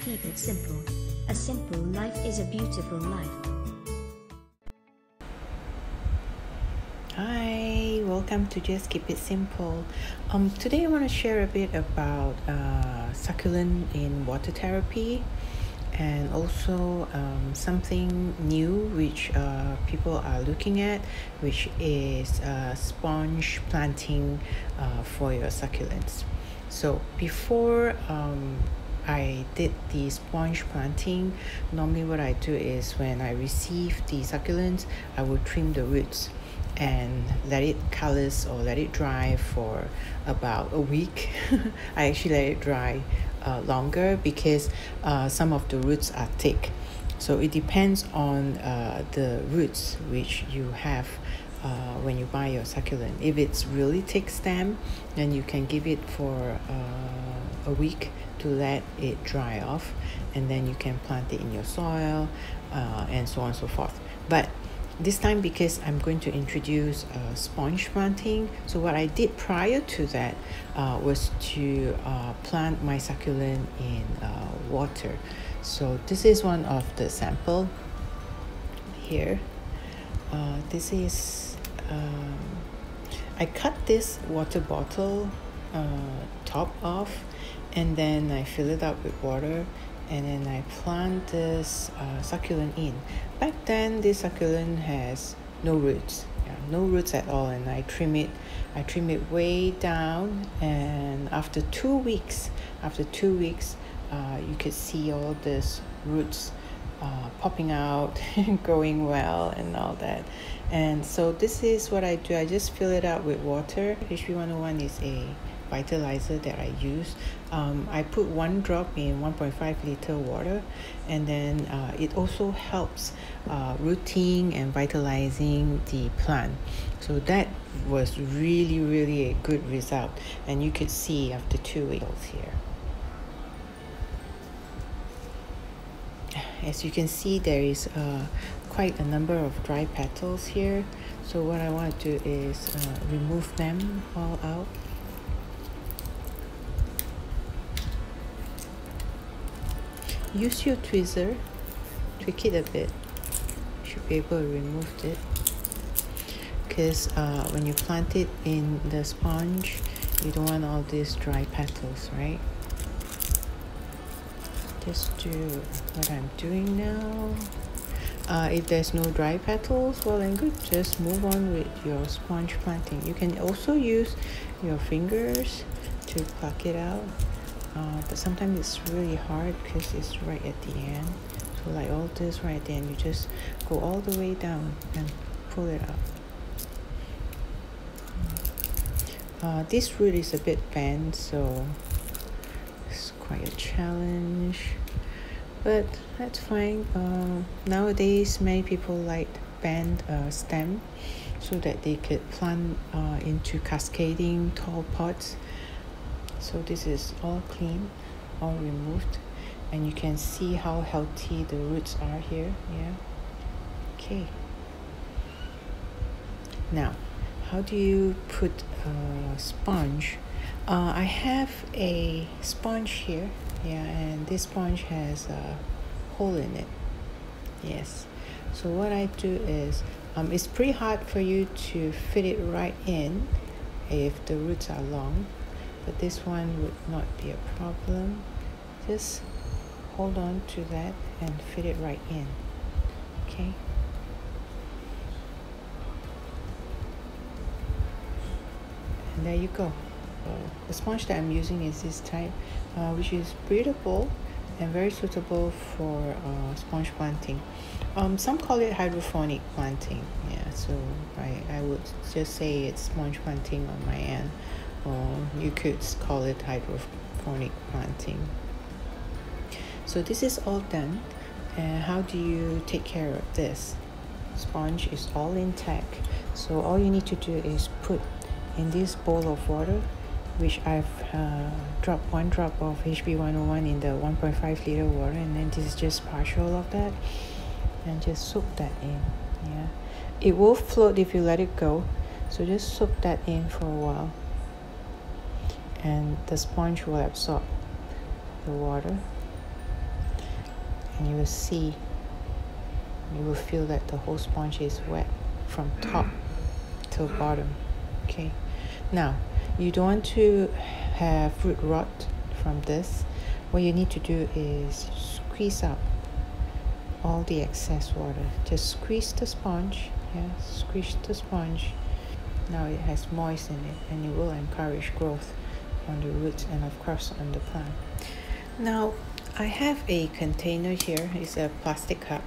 keep it simple. A simple life is a beautiful life. Hi, welcome to Just Keep It Simple. Today I want to share a bit about succulent in water therapy, and also something new which people are looking at, which is sponge planting for your succulents. So before I did the sponge planting, normally what I do is when I receive the succulents, I will trim the roots and let it callus or let it dry for about a week. I actually let it dry longer because some of the roots are thick. So it depends on the roots which you have when you buy your succulent. If it's really thick stem, then you can give it for a week to let it dry off, and then you can plant it in your soil and so on and so forth. But this time, because I'm going to introduce sponge planting, so what I did prior to that was to plant my succulent in water. So this is one of the sample here. This is I cut this water bottle top off, and then I fill it up with water, and then I plant this succulent in. Back then, this succulent has no roots, no roots at all, and I trim it way down. And after 2 weeks, you could see all these roots popping out, growing well, and all that. And so this is what I do. I just fill it up with water. HB101 is a vitalizer that I use. I put 1 drop in 1.5 liter water, and then it also helps rooting and vitalizing the plant. So that was really a good result, and you could see after 2 weeks here. As you can see, there is quite a number of dry petals here. So what I want to do is remove them all out. Use your tweezer, tweak it a bit. You should be able to remove it, because when you plant it in the sponge, you don't want all these dry petals, right? Just do what I'm doing now. If there's no dry petals, well then good, just move on with your sponge planting. You can also use your fingers to pluck it out. But sometimes it's really hard because it's right at the end. So like all this right at the end, you just go all the way down and pull it up. This root is a bit bent, so it's quite a challenge, but that's fine. Nowadays many people like bent stem so that they could plant into cascading tall pots. So this is all clean, all removed, and you can see how healthy the roots are here. Okay, now how do you put a sponge? I have a sponge here, and this sponge has a hole in it. Yes, so what I do is it's pretty hard for you to fit it right in if the roots are long, but this one would not be a problem. Just hold on to that and fit it right in. Okay, and there you go. The sponge that I'm using is this type, which is breathable and very suitable for sponge planting. Some call it hydrophonic planting. So I would just say it's sponge planting on my end, or you could call it hydroponic planting. So this is all done. And how do you take care of this? Sponge is all intact, so all you need to do is put in this bowl of water, which I've dropped 1 drop of HB101 in the 1.5 liter water, and then this is just partial of that, and just soak that in. It will float if you let it go, so just soak that in for a while, and the sponge will absorb the water. and you will see, you will feel that the whole sponge is wet from top to bottom. Okay, now you don't want to have root rot from this. What you need to do is squeeze out all the excess water. Just squeeze the sponge. Yeah, squeeze the sponge. Now it has moist in it, and it will encourage growth on the roots and of course on the plant. Now I have a container here. It's a plastic cup.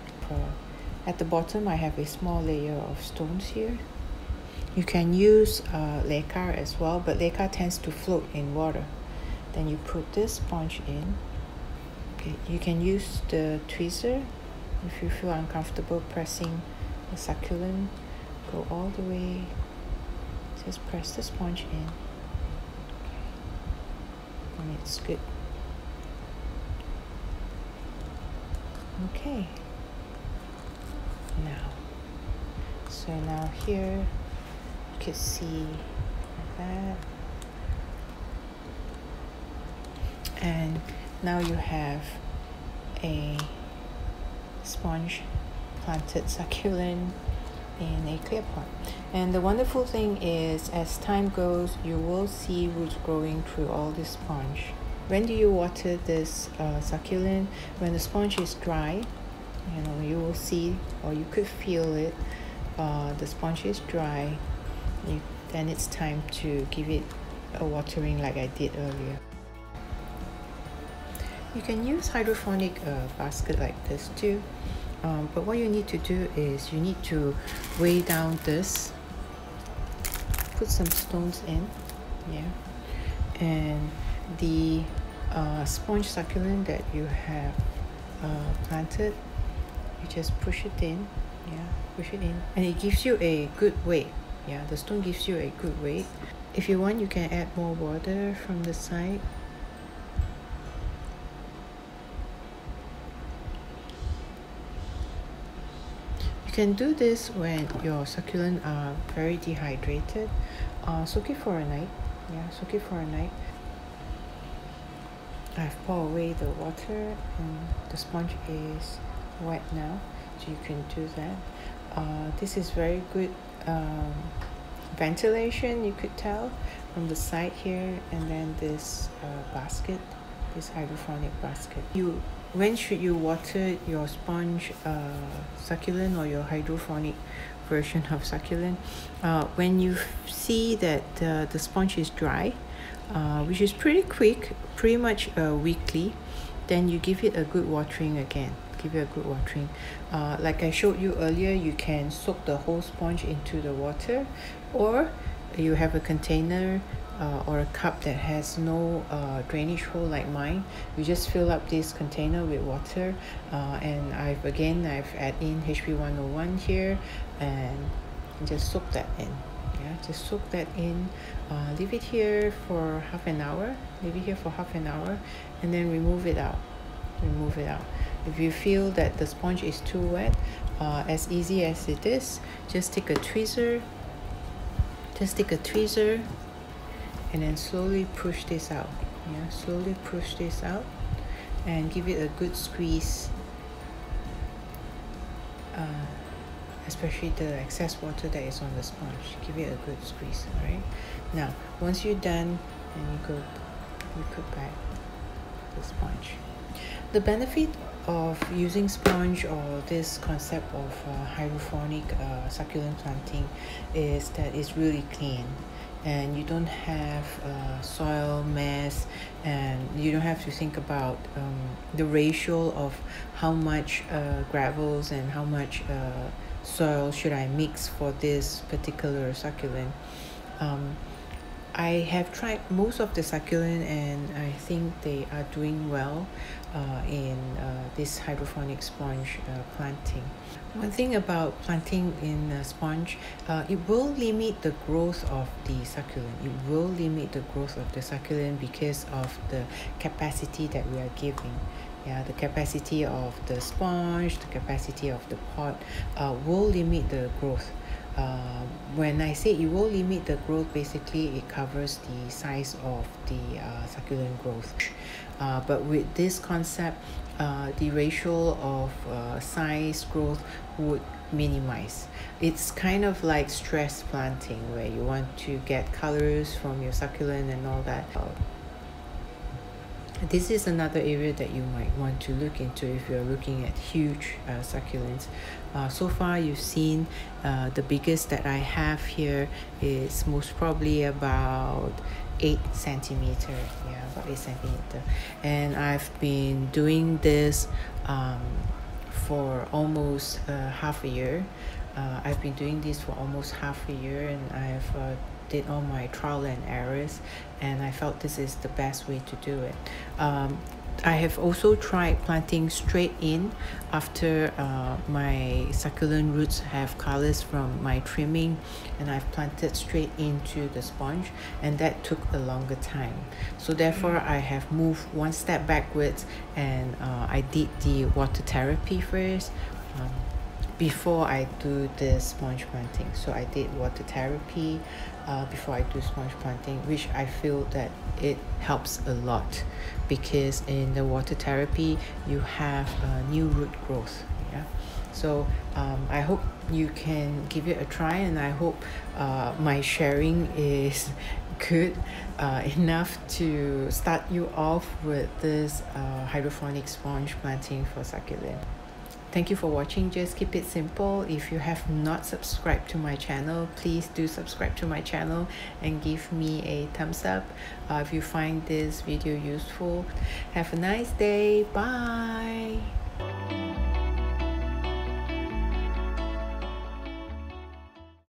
At the bottom I have a small layer of stones here. You can use leca as well, but leca tends to float in water. Then you put this sponge in. Okay, you can use the tweezer if you feel uncomfortable pressing the succulent. Go all the way, just press the sponge in. Okay. And it's good. Okay, now here you can see like that, and now you have a sponge planted succulent in a clear pot. And the wonderful thing is, as time goes, you will see roots growing through all this sponge. When do you water this succulent? When the sponge is dry, you will see, or you could feel it, the sponge is dry. Then it's time to give it a watering like I did earlier. You can use hydroponic basket like this too, but what you need to do is you need to weigh down this, put some stones in, and the sponge succulent that you have planted, you just push it in, and it gives you a good weight. The stone gives you a good weight. If you want, you can add more water from the side. You can do this when your succulent are very dehydrated. Soak it for a night. Soak it for a night. I've poured away the water and the sponge is wet now, so you can do that. This is very good ventilation, you could tell from the side here, and then this basket, this hydroponic basket. When should you water your sponge succulent or your hydroponic version of succulent? When you see that the sponge is dry, which is pretty quick, pretty much weekly, then you give it a good watering again. Like I showed you earlier, you can soak the whole sponge into the water, or you have a container or a cup that has no drainage hole like mine. You just fill up this container with water, and I've add in HP 101 here, and just soak that in. Just soak that in, leave it here for half an hour, and then remove it out. If you feel that the sponge is too wet, as easy as it is, just take a tweezer, and then slowly push this out. And give it a good squeeze, especially the excess water that is on the sponge. Give it a good squeeze. All right, now once you're done, then you put back the sponge. The benefit of using sponge, or this concept of hydroponic succulent planting, is that it's really clean, and you don't have soil mess, and you don't have to think about the ratio of how much gravels and how much soil should I mix for this particular succulent. I have tried most of the succulent, and I think they are doing well in this hydroponic sponge planting. One thing about planting in a sponge, it will limit the growth of the succulent. Because of the capacity that we are giving. The capacity of the sponge, the capacity of the pot will limit the growth. When I say it will limit the growth, basically it covers the size of the succulent growth. But with this concept, the ratio of size growth would minimize. It's kind of like stress planting, where you want to get colors from your succulent and all that. This is another area that you might want to look into if you're looking at huge succulents. So far you've seen the biggest that I have here is most probably about 8 centimeter. Yeah, about 8 centimeter. And I've been doing this for almost half a year. I've been doing this for almost half a year, and I've did all my trial and errors, and I felt this is the best way to do it. I have also tried planting straight in after my succulent roots have colors from my trimming, and I've planted straight into the sponge, and that took a longer time. So therefore I have moved one step backwards, and I did the water therapy first before I do the sponge planting. So I did water therapy before I do sponge planting, which I feel that it helps a lot, because in the water therapy you have new root growth. Yeah, so I hope you can give it a try, and I hope my sharing is good enough to start you off with this hydroponic sponge planting for succulent. Thank you for watching. Just keep it simple. If you have not subscribed to my channel, please do subscribe to my channel and give me a thumbs up if you find this video useful. Have a nice day. Bye.